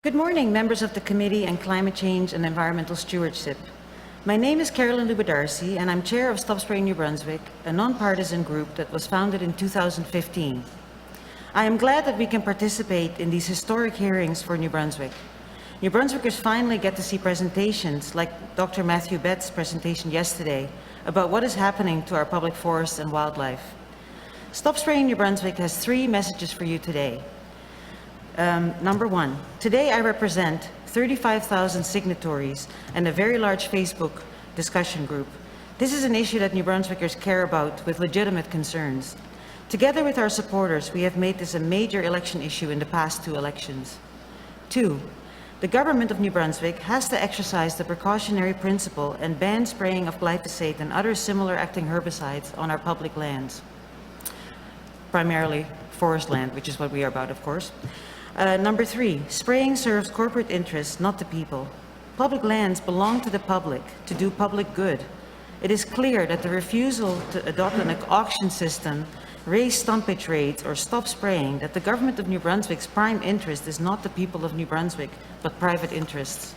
Good morning, members of the Committee on Climate Change and Environmental Stewardship. My name is Carolyn Lubadarsi, and I'm chair of Stop Spraying New Brunswick, a nonpartisan group that was founded in 2015. I am glad that we can participate in these historic hearings for New Brunswick. New Brunswickers finally get to see presentations like Dr. Matthew Bett's presentation yesterday about what is happening to our public forests and wildlife. Stop Spraying New Brunswick has three messages for you today. Number one, today I represent 35,000 signatories and a very large Facebook discussion group. This is an issue that New Brunswickers care about with legitimate concerns. Together with our supporters, we have made this a major election issue in the past two elections. Two, the government of New Brunswick has to exercise the precautionary principle and ban spraying of glyphosate and other similar acting herbicides on our public lands, primarily forest land, which is what we are about, of course. Number three, spraying serves corporate interests, not the people. Public lands belong to the public to do public good. It is clear that the refusal to adopt an auction system, raise stumpage rates, or stop spraying, that the government of New Brunswick's prime interest is not the people of New Brunswick, but private interests.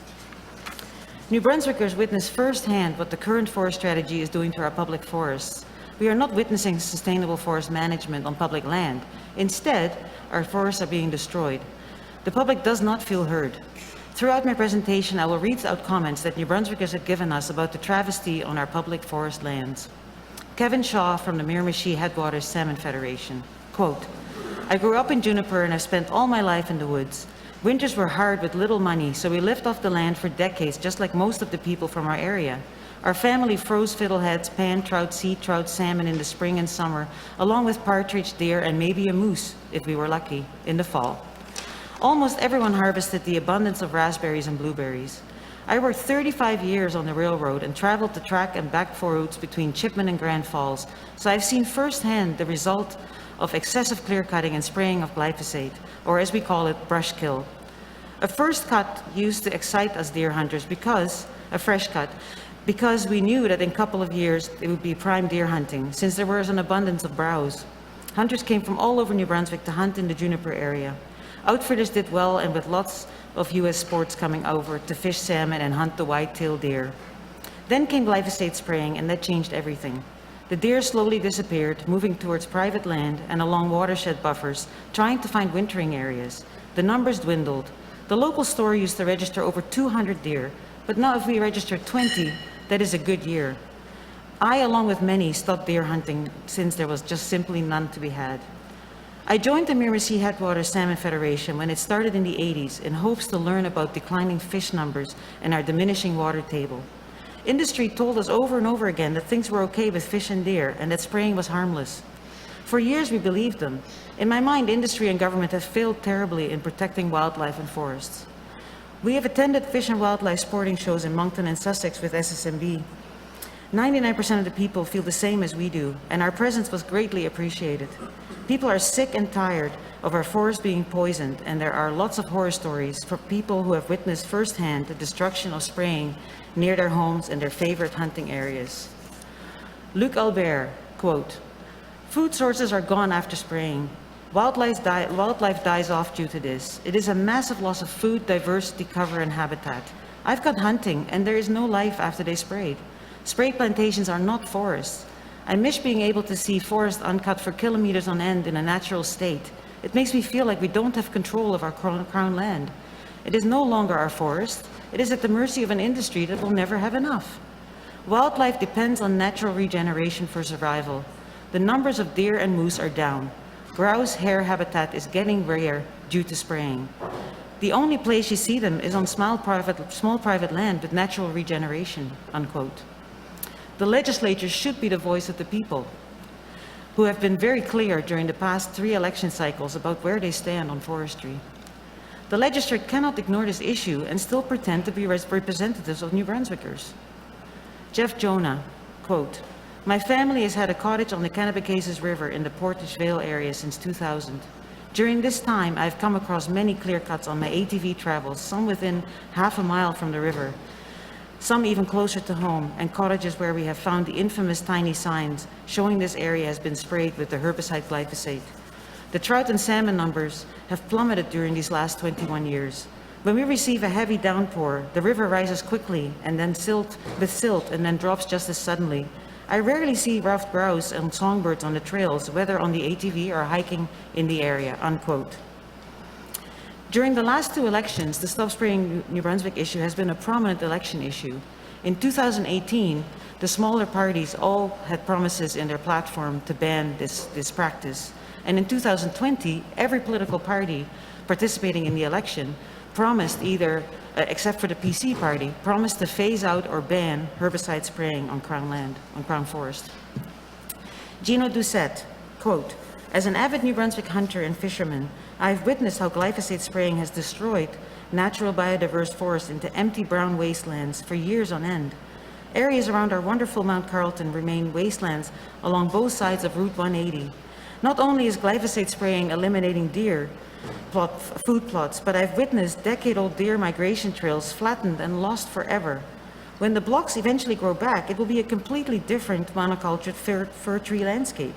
New Brunswickers witness firsthand what the current forest strategy is doing to our public forests. We are not witnessing sustainable forest management on public land. Instead, our forests are being destroyed. The public does not feel heard. Throughout my presentation, I will read out comments that New Brunswickers have given us about the travesty on our public forest lands. Kevin Shaw from the Miramichi Headwaters Salmon Federation, quote, "I grew up in Juniper and I've spent all my life in the woods. Winters were hard with little money, so we lived off the land for decades, just like most of the people from our area. Our family froze fiddleheads, pan trout, sea trout, salmon in the spring and summer, along with partridge, deer, and maybe a moose, if we were lucky, in the fall. Almost everyone harvested the abundance of raspberries and blueberries. I worked 35 years on the railroad and traveled the track and back for routes between Chipman and Grand Falls, so I've seen firsthand the result of excessive clear cutting and spraying of glyphosate, or as we call it, brush kill. A first cut used to excite us deer hunters because we knew that in a couple of years it would be prime deer hunting, since there was an abundance of browse. Hunters came from all over New Brunswick to hunt in the Juniper area. Outfitters did well, and with lots of US sports coming over to fish salmon and hunt the white-tailed deer. Then came glyphosate spraying, and that changed everything. The deer slowly disappeared, moving towards private land and along watershed buffers, trying to find wintering areas. The numbers dwindled. The local store used to register over 200 deer, but now if we register 20, that is a good year. I, along with many, stopped deer hunting since there was just simply none to be had. I joined the Miramichi Headwaters Salmon Federation when it started in the 80s in hopes to learn about declining fish numbers and our diminishing water table. Industry told us over and over again that things were okay with fish and deer and that spraying was harmless. For years we believed them. In my mind, industry and government have failed terribly in protecting wildlife and forests. We have attended fish and wildlife sporting shows in Moncton and Sussex with SSMB. 99% of the people feel the same as we do, and our presence was greatly appreciated. People are sick and tired of our forests being poisoned, and there are lots of horror stories for people who have witnessed firsthand the destruction of spraying near their homes and their favorite hunting areas. Luc Albert, quote, "Food sources are gone after spraying. Wildlife dies off due to this. It is a massive loss of food, diversity, cover, and habitat. I've gone hunting, and there is no life after they sprayed. Spray plantations are not forests. I miss being able to see forest uncut for kilometers on end in a natural state. It makes me feel like we don't have control of our crown land. It is no longer our forest. It is at the mercy of an industry that will never have enough. Wildlife depends on natural regeneration for survival. The numbers of deer and moose are down. Grouse hare habitat is getting rare due to spraying. The only place you see them is on small private land with natural regeneration," unquote. The legislature should be the voice of the people, who have been very clear during the past 3 election cycles about where they stand on forestry. The legislature cannot ignore this issue and still pretend to be representatives of New Brunswickers. Jeff Jonah, quote, "My family has had a cottage on the Kennebecasis River in the Portage Vale area since 2000. During this time, I've come across many clear cuts on my ATV travels, some within half a mile from the river, some even closer to home, and cottages where we have found the infamous tiny signs showing this area has been sprayed with the herbicide glyphosate. The trout and salmon numbers have plummeted during these last 21 years. When we receive a heavy downpour, the river rises quickly and then with silt and then drops just as suddenly. I rarely see ruffed grouse and songbirds on the trails, whether on the ATV or hiking in the area," unquote. During the last two elections, the Stop Spraying New Brunswick issue has been a prominent election issue. In 2018, the smaller parties all had promises in their platform to ban this practice. And in 2020, every political party participating in the election promised either, except for the PC party, promised to phase out or ban herbicide spraying on Crown land, on Crown forest. Gino Doucette, quote, "As an avid New Brunswick hunter and fisherman, I've witnessed how glyphosate spraying has destroyed natural biodiverse forests into empty brown wastelands for years on end. Areas around our wonderful Mount Carleton remain wastelands along both sides of Route 180. Not only is glyphosate spraying eliminating deer food plots, but I've witnessed decade-old deer migration trails flattened and lost forever. When the blocks eventually grow back, it will be a completely different monocultured fir tree landscape.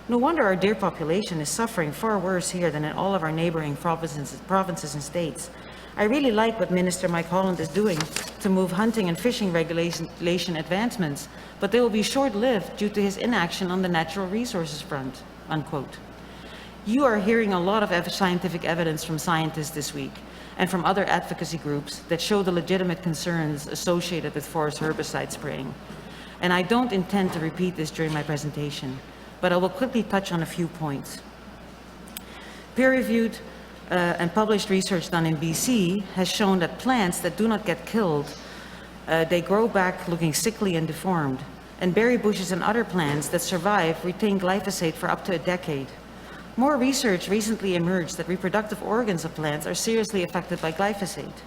No wonder our deer population is suffering far worse here than in all of our neighboring provinces and states. I really like what Minister Mike Holland is doing to move hunting and fishing regulation advancements, but they will be short-lived due to his inaction on the natural resources front," unquote. You are hearing a lot of scientific evidence from scientists this week and from other advocacy groups that show the legitimate concerns associated with forest herbicide spraying. And I don't intend to repeat this during my presentation, but I will quickly touch on a few points. Peer-reviewed and published research done in BC has shown that plants that do not get killed, they grow back looking sickly and deformed, and berry bushes and other plants that survive retain glyphosate for up to a decade. More research recently emerged that reproductive organs of plants are seriously affected by glyphosate.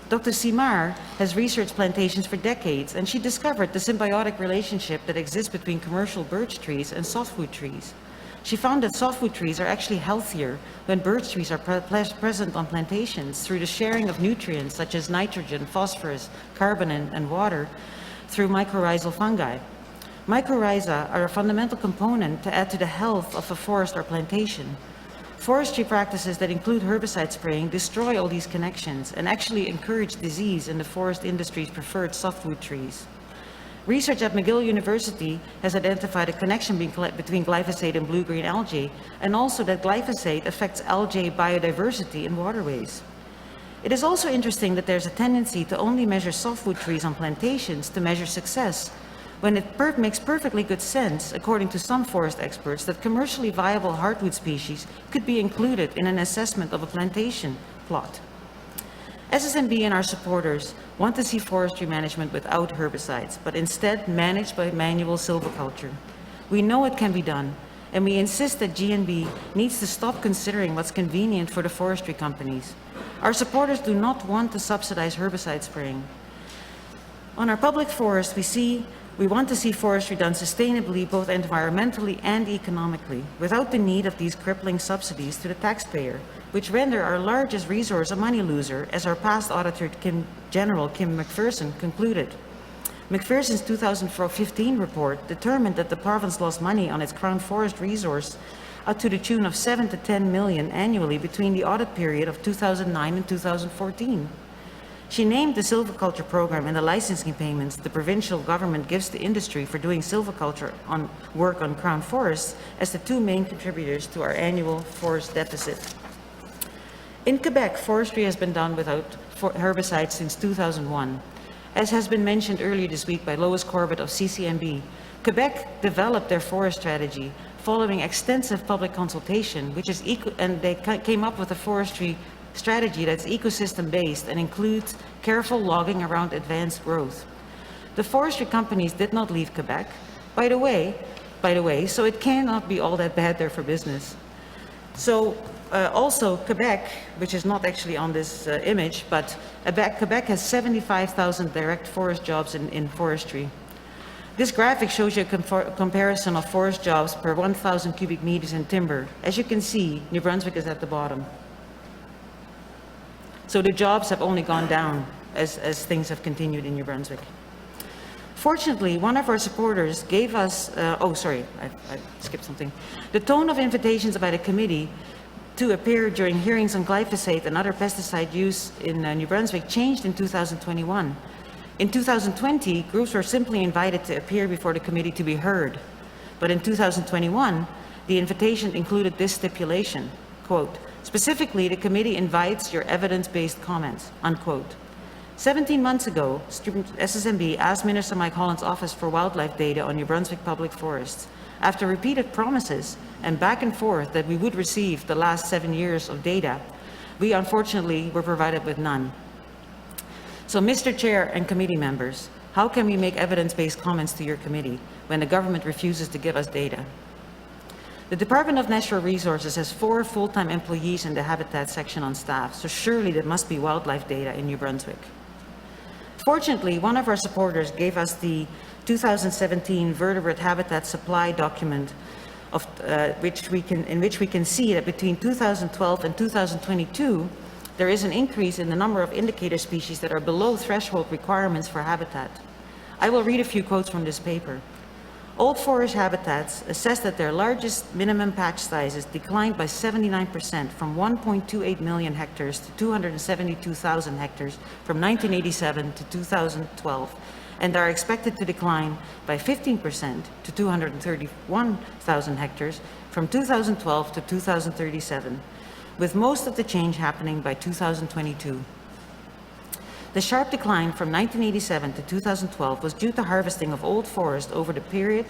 Dr. Simar has researched plantations for decades, and she discovered the symbiotic relationship that exists between commercial birch trees and softwood trees. She found that softwood trees are actually healthier when birch trees are present on plantations through the sharing of nutrients such as nitrogen, phosphorus, carbon, and water through mycorrhizal fungi. Mycorrhiza are a fundamental component to add to the health of a forest or plantation. Forestry practices that include herbicide spraying destroy all these connections and actually encourage disease in the forest industry's preferred softwood trees. Research at McGill University has identified a connection between glyphosate and blue-green algae, and also that glyphosate affects algae biodiversity in waterways. It is also interesting that there's a tendency to only measure softwood trees on plantations to measure success, when it makes perfectly good sense, according to some forest experts, that commercially viable hardwood species could be included in an assessment of a plantation plot. SSNB and our supporters want to see forestry management without herbicides, but instead managed by manual silviculture. We know it can be done, and we insist that GNB needs to stop considering what's convenient for the forestry companies. Our supporters do not want to subsidize herbicide spraying. On our public forests, we want to see forestry done sustainably, both environmentally and economically, without the need of these crippling subsidies to the taxpayer, which render our largest resource a money loser, as our past auditor General Kim McPherson concluded. McPherson's 2015 report determined that the province lost money on its Crown Forest resource up to the tune of 7 to 10 million annually between the audit period of 2009 and 2014. She named the silviculture program and the licensing payments the provincial government gives to industry for doing silviculture work on Crown forests as the two main contributors to our annual forest deficit. In Quebec, forestry has been done without herbicides since 2001. As has been mentioned earlier this week by Lois Corbett of CCMB, Quebec developed their forest strategy following extensive public consultation, and they came up with a forestry strategy that's ecosystem-based and includes careful logging around advanced growth. The forestry companies did not leave Quebec, by the way, so it cannot be all that bad there for business. So also Quebec, which is not actually on this image, but Quebec has 75,000 direct forest jobs in forestry. This graphic shows you a comparison of forest jobs per 1,000 cubic meters in timber. As you can see, New Brunswick is at the bottom. So the jobs have only gone down as things have continued in New Brunswick. Fortunately, one of our supporters gave us, I skipped something. The tone of invitations by the committee to appear during hearings on glyphosate and other pesticide use in New Brunswick changed in 2021. In 2020, groups were simply invited to appear before the committee to be heard. But in 2021, the invitation included this stipulation, quote, specifically, the committee invites your evidence-based comments, unquote. 17 months ago, SSMB asked Minister Mike Holland's Office for Wildlife data on New Brunswick public forests. After repeated promises and back and forth that we would receive the last 7 years of data, we unfortunately were provided with none. So, Mr. Chair and committee members, how can we make evidence-based comments to your committee when the government refuses to give us data? The Department of Natural Resources has 4 full-time employees in the Habitat section on staff, so surely there must be wildlife data in New Brunswick. Fortunately, one of our supporters gave us the 2017 vertebrate habitat supply document of, in which we can see that between 2012 and 2022, there is an increase in the number of indicator species that are below threshold requirements for habitat. I will read a few quotes from this paper. Old forest habitats assessed that their largest minimum patch sizes declined by 79% from 1.28 million hectares to 272,000 hectares from 1987 to 2012, and are expected to decline by 15% to 231,000 hectares from 2012 to 2037, with most of the change happening by 2022. The sharp decline from 1987 to 2012 was due to harvesting of old forest over the period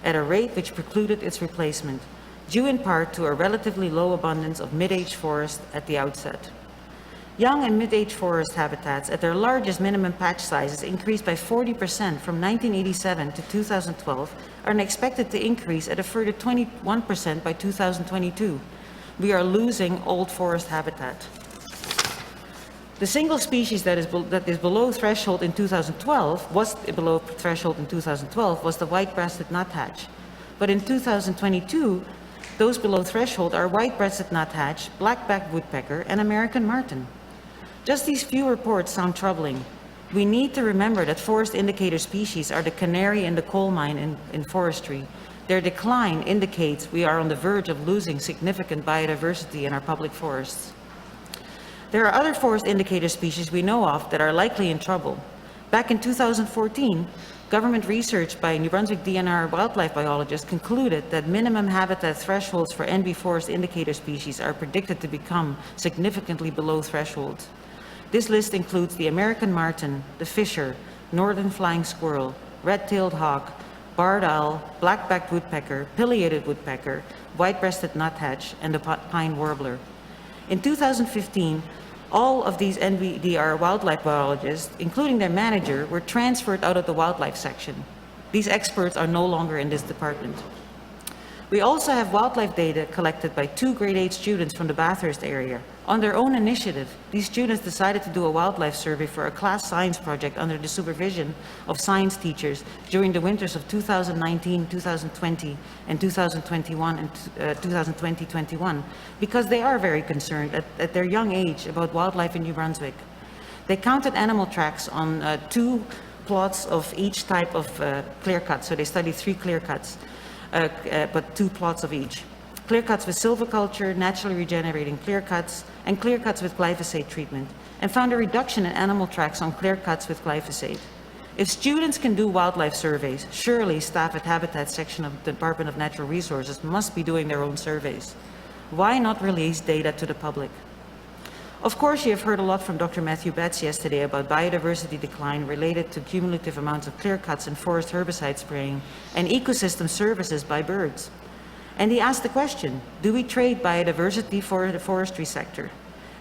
at a rate which precluded its replacement, due in part to a relatively low abundance of mid-age forest at the outset. Young and mid-age forest habitats at their largest minimum patch sizes increased by 40% from 1987 to 2012 are expected to increase at a further 21% by 2022. We are losing old forest habitat. The single species that is below threshold in 2012 was the white-breasted nuthatch. But in 2022, those below threshold are white-breasted nuthatch, black-backed woodpecker, and American marten. Just these few reports sound troubling. We need to remember that forest indicator species are the canary in the coal mine in forestry. Their decline indicates we are on the verge of losing significant biodiversity in our public forests. There are other forest indicator species we know of that are likely in trouble. Back in 2014, government research by New Brunswick DNR wildlife biologists concluded that minimum habitat thresholds for NB forest indicator species are predicted to become significantly below thresholds. This list includes the American marten, the fisher, northern flying squirrel, red-tailed hawk, barred owl, black-backed woodpecker, pileated woodpecker, white-breasted nuthatch, and the pine warbler. In 2015, all of these NVDR wildlife biologists, including their manager, were transferred out of the wildlife section. These experts are no longer in this department. We also have wildlife data collected by 2 grade 8 students from the Bathurst area. On their own initiative, these students decided to do a wildlife survey for a class science project under the supervision of science teachers during the winters of 2019, 2020, and 2021 and 2020-21, because they are very concerned at their young age about wildlife in New Brunswick. They counted animal tracks on 2 plots of each type of clear cut, so they studied 3 clear cuts. But 2 plots of each. Clear cuts with silviculture, naturally regenerating clear cuts, and clear cuts with glyphosate treatment, and found a reduction in animal tracks on clear cuts with glyphosate. If students can do wildlife surveys, surely staff at Habitat section of the Department of Natural Resources must be doing their own surveys. Why not release data to the public? Of course, you have heard a lot from Dr. Matthew Betts yesterday about biodiversity decline related to cumulative amounts of clear cuts and forest herbicide spraying and ecosystem services by birds. And he asked the question, do we trade biodiversity for the forestry sector?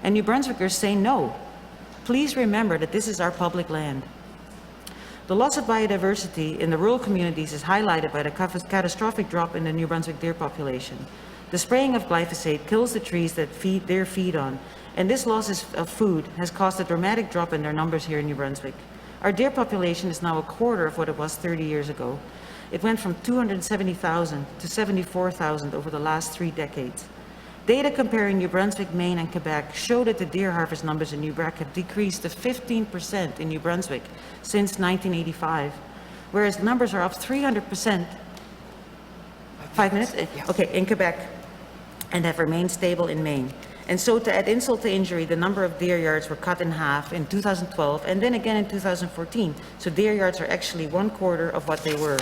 And New Brunswickers say no. Please remember that this is our public land. The loss of biodiversity in the rural communities is highlighted by the catastrophic drop in the New Brunswick deer population. The spraying of glyphosate kills the trees that deer feed on, and this loss of food has caused a dramatic drop in their numbers here in New Brunswick. Our deer population is now a quarter of what it was 30 years ago. It went from 270,000 to 74,000 over the last 3 decades. Data comparing New Brunswick, Maine, and Quebec show that the deer harvest numbers in New Brunswick have decreased to 15% in New Brunswick since 1985, whereas the numbers are up 300%. 5 minutes? Okay, in Quebec. and have remained stable in Maine. And so to add insult to injury, the number of deer yards were cut in half in 2012 and then again in 2014. So deer yards are actually 1/4 of what they were.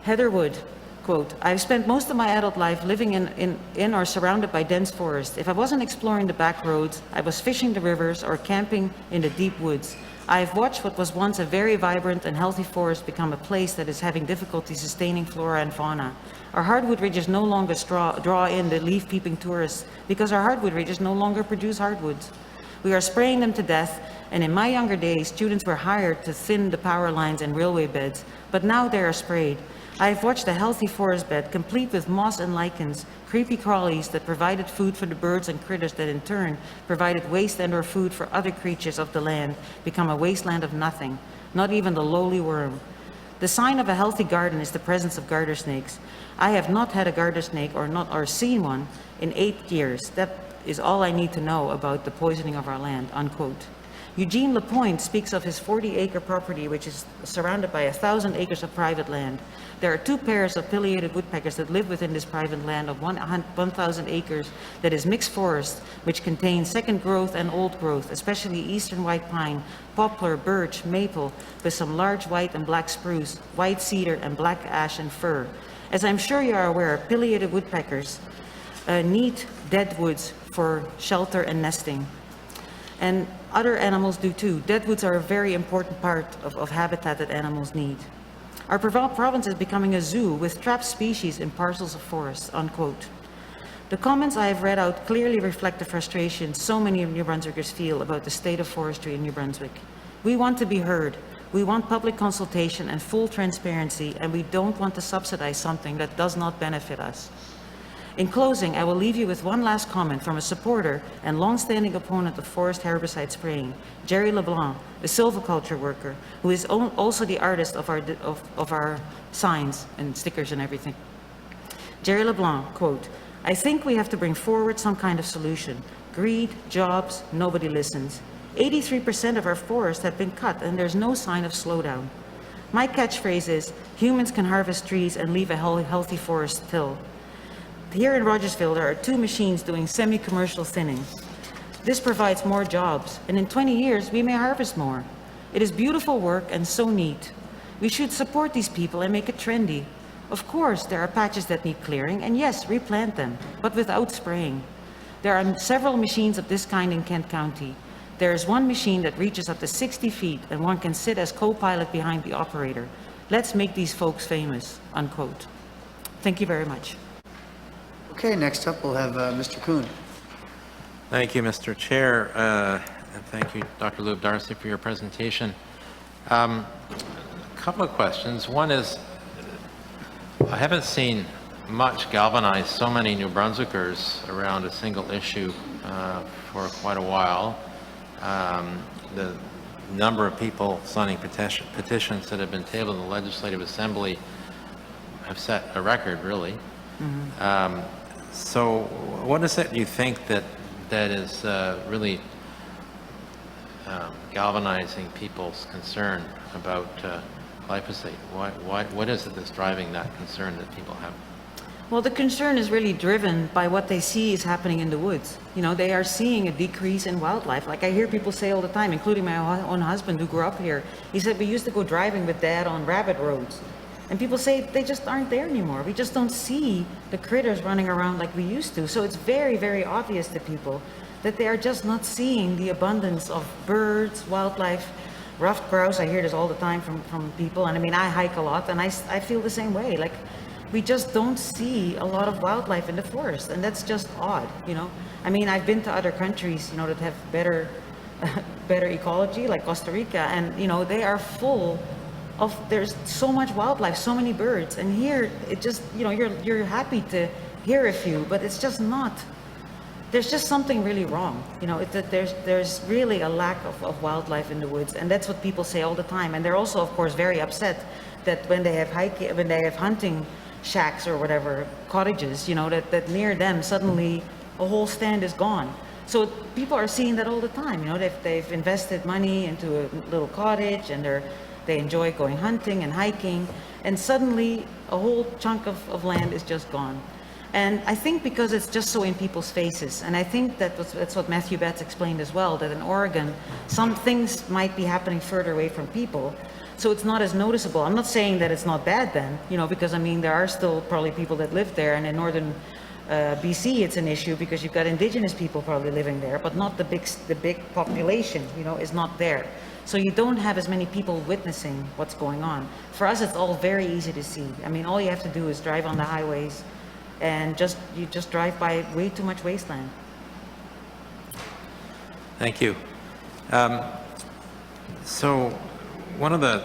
Heather Wood, quote, I've spent most of my adult life living in or surrounded by dense forest. If I wasn't exploring the back roads, I was fishing the rivers or camping in the deep woods. I have watched what was once a very vibrant and healthy forest become a place that is having difficulty sustaining flora and fauna. Our hardwood ridges no longer draw in the leaf-peeping tourists because our hardwood ridges no longer produce hardwoods. We are spraying them to death, and in my younger days, students were hired to thin the power lines and railway beds, but now they are sprayed. I have watched a healthy forest bed, complete with moss and lichens, creepy crawlies that provided food for the birds and critters that in turn provided waste and or food for other creatures of the land, become a wasteland of nothing, not even the lowly worm. The sign of a healthy garden is the presence of garter snakes. I have not had a garter snake or seen one in 8 years. That is all I need to know about the poisoning of our land, unquote. Eugene Lapointe speaks of his 40-acre property, which is surrounded by 1,000 acres of private land. There are 2 pairs of pileated woodpeckers that live within this private land of 1,000 acres that is mixed forest, which contains second growth and old growth, especially eastern white pine, poplar, birch, maple, with some large white and black spruce, white cedar, and black ash and fir. As I'm sure you are aware, pileated woodpeckers need dead woods for shelter and nesting. And other animals do too. Deadwoods are a very important part of habitat that animals need. Our province is becoming a zoo with trapped species in parcels of forest, unquote. The comments I have read out clearly reflect the frustration so many of New Brunswickers feel about the state of forestry in New Brunswick. We want to be heard. We want public consultation and full transparency, and we don't want to subsidize something that does not benefit us. In closing, I will leave you with one last comment from a supporter and long-standing opponent of forest herbicide spraying, Jerry LeBlanc, a silviculture worker, who is also the artist of our signs and stickers and everything. Jerry LeBlanc, quote, I think we have to bring forward some kind of solution. Greed, jobs, nobody listens. 83% of our forests have been cut and there's no sign of slowdown. My catchphrase is, humans can harvest trees and leave a healthy forest still. Here in Rogersville, there are 2 machines doing semi-commercial thinning. This provides more jobs, and in 20 years, we may harvest more. It is beautiful work and so neat. We should support these people and make it trendy. Of course, there are patches that need clearing, and yes, replant them, but without spraying. There are several machines of this kind in Kent County. There is one machine that reaches up to 60 feet, and one can sit as co-pilot behind the operator. Let's make these folks famous, unquote. Thank you very much. Okay, next up we'll have Mr. Kuhn. Thank you, Mr. Chair, and thank you, Dr. Lube Darcy, for your presentation. A couple of questions. One is, I haven't seen much galvanize so many New Brunswickers around a single issue for quite a while. The number of people signing petitions that have been tabled in the Legislative Assembly have set a record, really. Mm-hmm. So what is it you think that is really galvanizing people's concern about glyphosate? What is it that's driving that concern that people have? Well, the concern is really driven by what they see is happening in the woods. You know, they are seeing a decrease in wildlife. Like I hear people say all the time, including my own husband who grew up here. He said, we used to go driving with Dad on rabbit roads. And people say they just aren't there anymore. We just don't see the critters running around like we used to. So it's very, very obvious to people that they are just not seeing the abundance of birds, wildlife, ruffed grouse. I hear this all the time from people. And I mean, I hike a lot and I feel the same way. Like, we just don't see a lot of wildlife in the forest. And that's just odd, you know. I mean, I've been to other countries, you know, that have better ecology, like Costa Rica. And, you know, they are full of, there's so much wildlife, so many birds, and here it just, you know, you're happy to hear a few, but it's just not. There's just something really wrong, you know. There's really a lack of wildlife in the woods, and that's what people say all the time. And they're also, of course, very upset that when they have hunting shacks or whatever, cottages, you know, that near them suddenly a whole stand is gone. So people are seeing that all the time, you know. They've invested money into a little cottage, and they enjoy going hunting and hiking, and suddenly a whole chunk of land is just gone. And I think because it's just so in people's faces, and I think that's what Matthew Betts explained as well, that in Oregon, some things might be happening further away from people, so it's not as noticeable. I'm not saying that it's not bad then, because I mean, there are still probably people that live there, and in northern BC, it's an issue because you've got indigenous people probably living there, but not the big population, is not there. So you don't have as many people witnessing what's going on. For us, it's all very easy to see. I mean, all you have to do is drive on the highways, and you just drive by way too much wasteland. Thank you. So one of the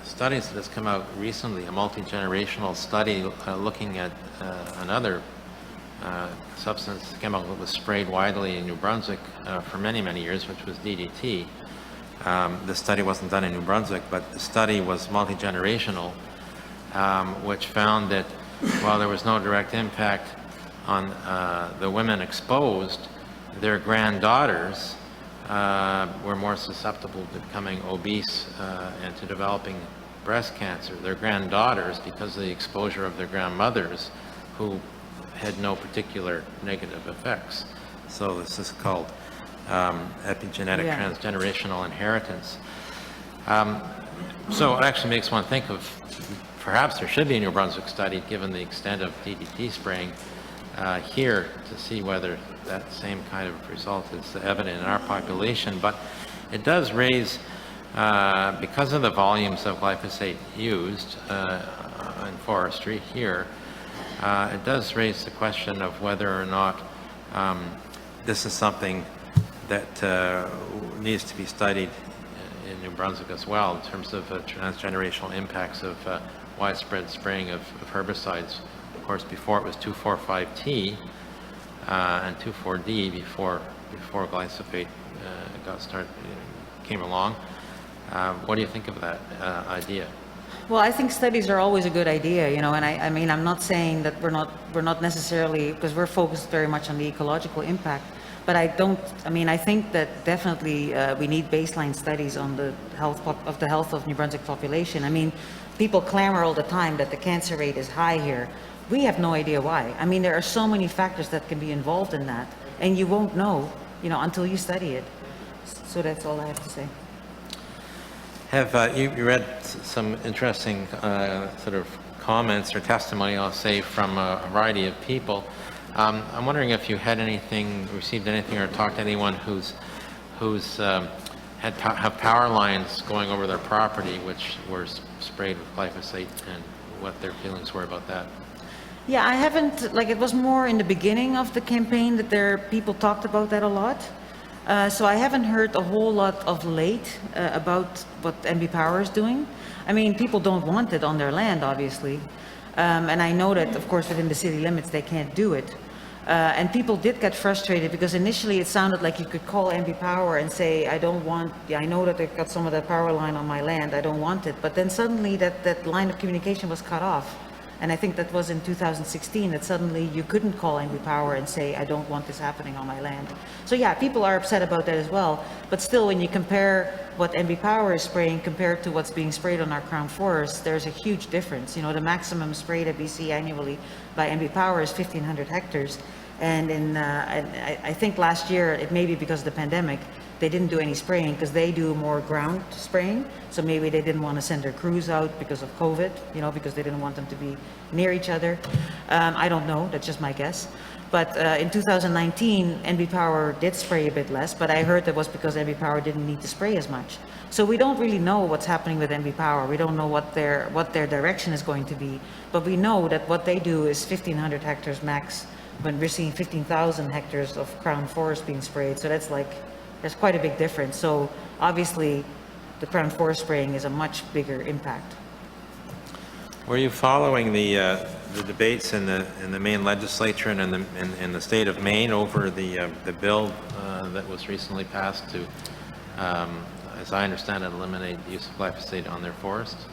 studies that has come out recently, a multi-generational study looking at another substance, chemical that was sprayed widely in New Brunswick for many, many years, which was DDT. The study wasn't done in New Brunswick, but the study was multi-generational, which found that while there was no direct impact on the women exposed, their granddaughters were more susceptible to becoming obese and to developing breast cancer. Their granddaughters, because of the exposure of their grandmothers, who had no particular negative effects. So this is called epigenetic transgenerational inheritance. So it actually makes one think of perhaps there should be a New Brunswick study given the extent of DDT spraying here to see whether that same kind of result is evident in our population. But it does raise, because of the volumes of glyphosate used in forestry here, it does raise the question of whether or not this is something that needs to be studied in New Brunswick as well in terms of transgenerational impacts of widespread spraying of herbicides. Of course, before it was 2,4,5-T and 2,4-D before glyphosate came along. What do you think of that idea? Well, I think studies are always a good idea, and I mean, I'm not saying that we're not necessarily, because we're focused very much on the ecological impact, but I think that definitely we need baseline studies on the health of New Brunswick population. I mean, people clamor all the time that the cancer rate is high here. We have no idea why. I mean, there are so many factors that can be involved in that, and you won't know, until you study it. So that's all I have to say. Have you read some interesting sort of comments or testimony, I'll say, from a variety of people? I'm wondering if you had received anything, or talked to anyone who's have power lines going over their property which were sprayed with glyphosate, and what their feelings were about that. Yeah, I haven't, it was more in the beginning of the campaign that people talked about that a lot. So I haven't heard a whole lot of late about what NB Power is doing. I mean, people don't want it on their land, obviously. And I know that, of course, within the city limits, they can't do it. And people did get frustrated because initially it sounded like you could call NB Power and say, I know that they've got some of the power line on my land, I don't want it. But then suddenly that line of communication was cut off. And I think that was in 2016 that suddenly you couldn't call NB Power and say, I don't want this happening on my land. So yeah, people are upset about that as well. But still, when you compare what NB Power is spraying compared to what's being sprayed on our Crown Forests, there's a huge difference. The maximum spray that we see annually by NB Power is 1,500 hectares. And I think last year, it may be because of the pandemic, they didn't do any spraying because they do more ground spraying. So maybe they didn't want to send their crews out because of COVID, because they didn't want them to be near each other. I don't know, that's just my guess. But in 2019, NB Power did spray a bit less, but I heard that was because NB Power didn't need to spray as much. So we don't really know what's happening with NB Power. We don't know what their direction is going to be, but we know that what they do is 1,500 hectares max, when we're seeing 15,000 hectares of Crown Forest being sprayed. So there's quite a big difference. So obviously, the Crown Forest spraying is a much bigger impact. Were you following the debates in the Maine legislature and in the state of Maine over the bill that was recently passed to, as I understand it, eliminate the use of glyphosate on their forests?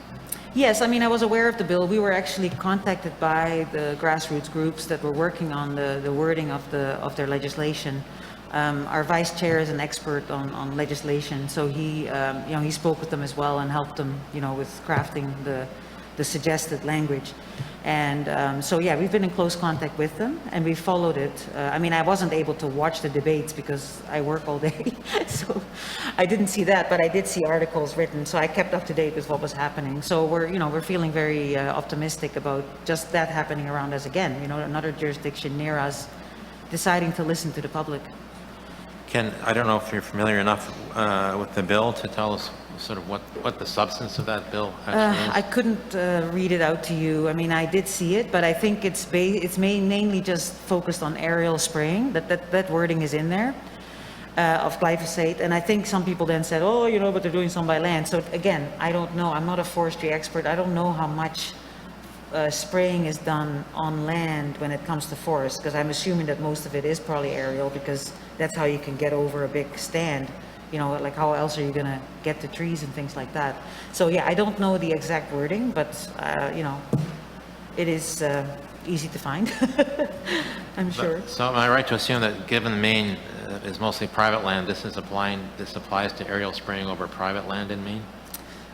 Yes, I mean, I was aware of the bill. We were actually contacted by the grassroots groups that were working on the wording of their legislation. Our vice chair is an expert on legislation, so he spoke with them as well and helped them, with crafting the suggested language. And so, yeah, we've been in close contact with them, and we followed it. I mean, I wasn't able to watch the debates because I work all day, so I didn't see that, but I did see articles written, so I kept up to date with what was happening. So we're feeling very optimistic about just that happening around us again, another jurisdiction near us deciding to listen to the public. I don't know if you're familiar enough with the bill to tell us sort of what the substance of that bill actually is. I couldn't read it out to you. I mean, I did see it, but I think it's mainly just focused on aerial spraying. That wording is in there of glyphosate. And I think some people then said, oh, but they're doing some by land. So again, I don't know. I'm not a forestry expert. I don't know how much spraying is done on land when it comes to forests, because I'm assuming that most of it is probably aerial, because that's how you can get over a big stand. Like how else are you going to get to trees and things like that? So yeah, I don't know the exact wording, but it is easy to find, I'm sure. So am I right to assume that given Maine is mostly private land, this applies to aerial spraying over private land in Maine?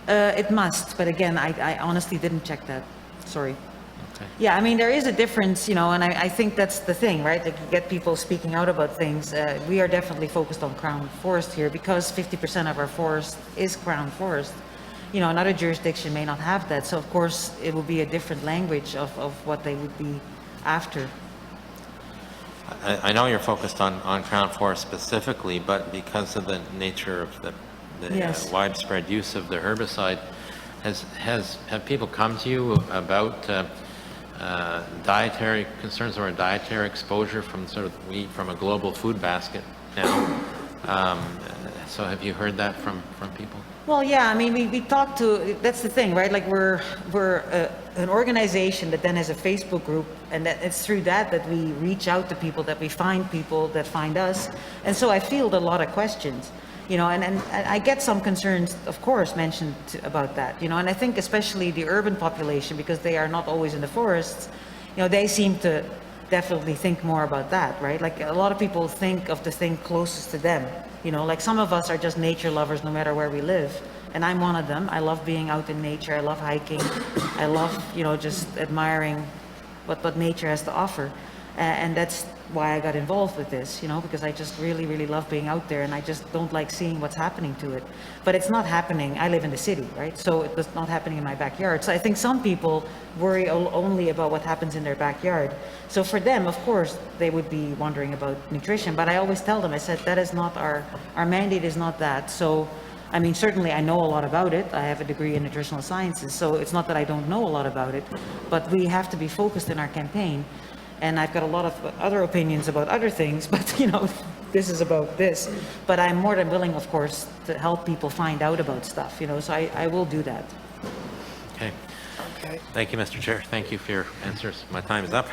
It must, but again, I honestly didn't check that. Sorry. Okay. Yeah, I mean, there is a difference, and I think that's the thing, right? Like, you get people speaking out about things. We are definitely focused on crown forest here because 50% of our forest is crown forest. Another jurisdiction may not have that. So, of course, it will be a different language of what they would be after. I know you're focused on crown forest specifically, but because of the nature of the Yes. widespread use of the herbicide, have people come to you about dietary concerns or dietary exposure from from a global food basket now? So have you heard that from people? Well, yeah, I mean, we talk to, that's the thing, right? Like, we're an organization that then has a Facebook group, and that it's through that we reach out to people, that we find people that find us. And so I field a lot of questions. And I get some concerns, of course, mentioned about that, and I think especially the urban population, because they are not always in the forests, they seem to definitely think more about that, right? Like, a lot of people think of the thing closest to them, like some of us are just nature lovers no matter where we live, and I'm one of them. I love being out in nature. I love hiking. I love, just admiring what nature has to offer. And that's why I got involved with this, because I just really, really love being out there, and I just don't like seeing what's happening to it. But it's not happening. I live in the city, right? So it's not happening in my backyard. So I think some people worry only about what happens in their backyard. So for them, of course, they would be wondering about nutrition. But I always tell them, I said, that is not our mandate is not that. So, I mean, certainly I know a lot about it. I have a degree in nutritional sciences. So it's not that I don't know a lot about it, but we have to be focused in our campaign. And I've got a lot of other opinions about other things, but this is about this. But I'm more than willing, of course, to help people find out about stuff, so I will do that. Okay. Okay. Thank you, Mr. Chair. Thank you for your answers. My time is up.